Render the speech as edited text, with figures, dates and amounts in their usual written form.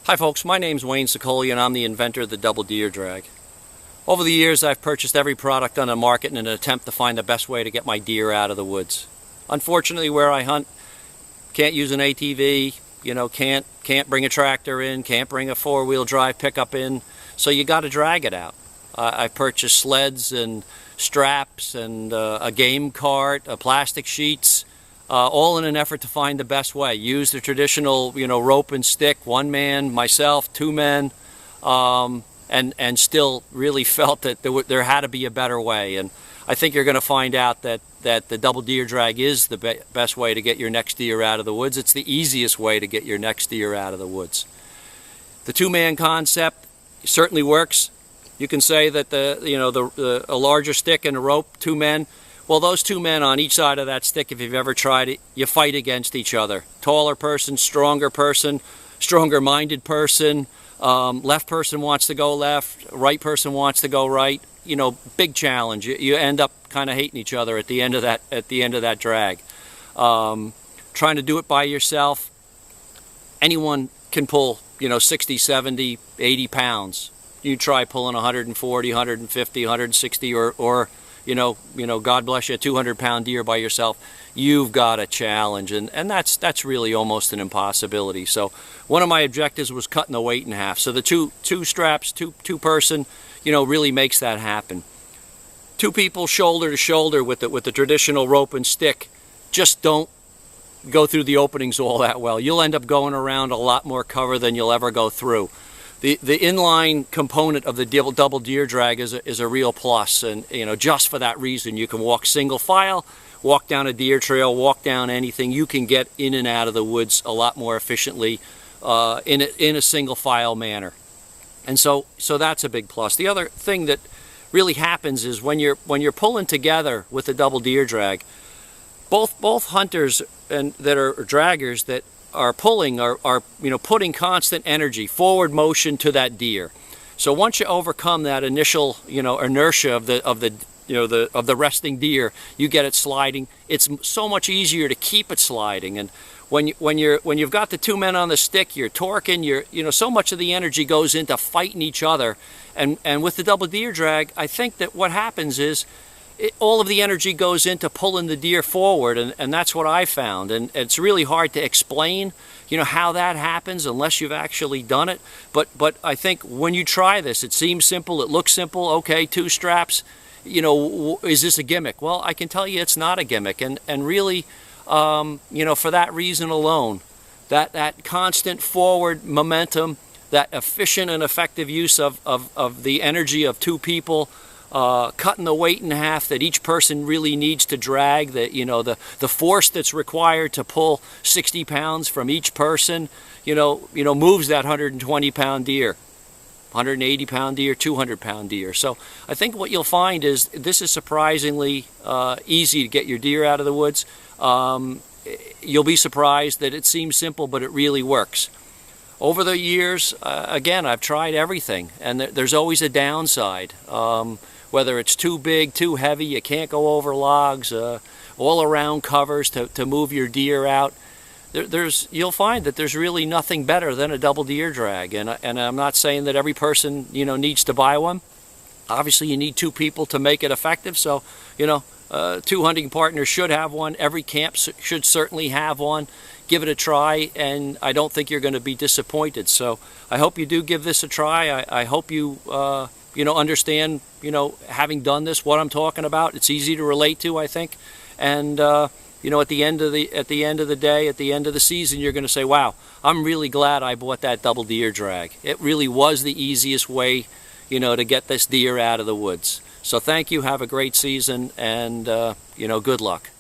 Hi folks, my name's Wayne Sicoli and I'm the inventor of the Double Deer Drag. Over the years I've purchased every product on the market in an attempt to find the best way to get my deer out of the woods. Unfortunately, where I hunt, can't use an ATV, can't bring a tractor in, can't bring a four-wheel drive pickup in, so you got to drag it out. I've purchased sleds and straps and a game cart, plastic sheets, all in an effort to find the best way. Use the traditional, rope and stick, one man, myself, two men, and still really felt that there had to be a better way. And I think you're going to find out that the Double Deer Drag is the best way to get your next deer out of the woods. It's the easiest way to get your next deer out of the woods. The two-man concept certainly works. You can say that a larger stick and a rope, two men. Well, those two men on each side of that stick, if you've ever tried it, you fight against each other. Taller person, stronger minded person, left person wants to go left, right person wants to go right. Big challenge. You end up kind of hating each other at the end of that drag. Trying to do it by yourself, anyone can pull 60, 70, 80 pounds. You try pulling 140, 150, 160 or God bless you, a 200-pound deer by yourself. You've got a challenge, and that's really almost an impossibility. So one of my objectives was cutting the weight in half. So the two straps, two person, really makes that happen. Two people shoulder to shoulder with the traditional rope and stick just don't go through the openings all that well. You'll end up going around a lot more cover than you'll ever go through. The inline component of the Double Deer Drag is a real plus, and just for that reason you can walk single file, walk down a deer trail, walk down anything. You can get in and out of the woods a lot more efficiently in a single file manner, and so that's a big plus. The other thing that really happens is when you're pulling together with the Double Deer Drag, both hunters and that are draggers that are pulling are putting constant energy, forward motion to that deer. So once you overcome that initial inertia of the resting deer, you get it sliding. It's so much easier to keep it sliding. And when you've got the two men on the stick, you're torquing. So much of the energy goes into fighting each other. And with the Double Deer Drag, I think that what happens is all of the energy goes into pulling the deer forward, and that's what I found. And it's really hard to explain, how that happens unless you've actually done it. But I think when you try this, it seems simple, it looks simple. Okay, two straps, is this a gimmick? Well, I can tell you it's not a gimmick, and really, for that reason alone, that constant forward momentum, that efficient and effective use of the energy of two people, cutting the weight in half that each person really needs to drag, the force that's required to pull 60 pounds from each person, moves that 120-pound deer, 180-pound deer, 200-pound deer. So I think what you'll find is this is surprisingly easy to get your deer out of the woods. You'll be surprised that it seems simple, but it really works. Over the years, again, I've tried everything, and there's always a downside. Whether it's too big, too heavy, you can't go over logs, all around covers to move your deer out. You'll find that there's really nothing better than a Double Deer Drag, and I'm not saying that every person needs to buy one. Obviously, you need two people to make it effective, so two hunting partners should have one. Every camp should certainly have one. Give it a try, and I don't think you're going to be disappointed. So I hope you do give this a try. I hope you understand, having done this, what I'm talking about. It's easy to relate to, I think. And at the end of the day, at the end of the season, you're going to say, wow, I'm really glad I bought that Double Deer Drag. It really was the easiest way, to get this deer out of the woods. So thank you. Have a great season, and good luck.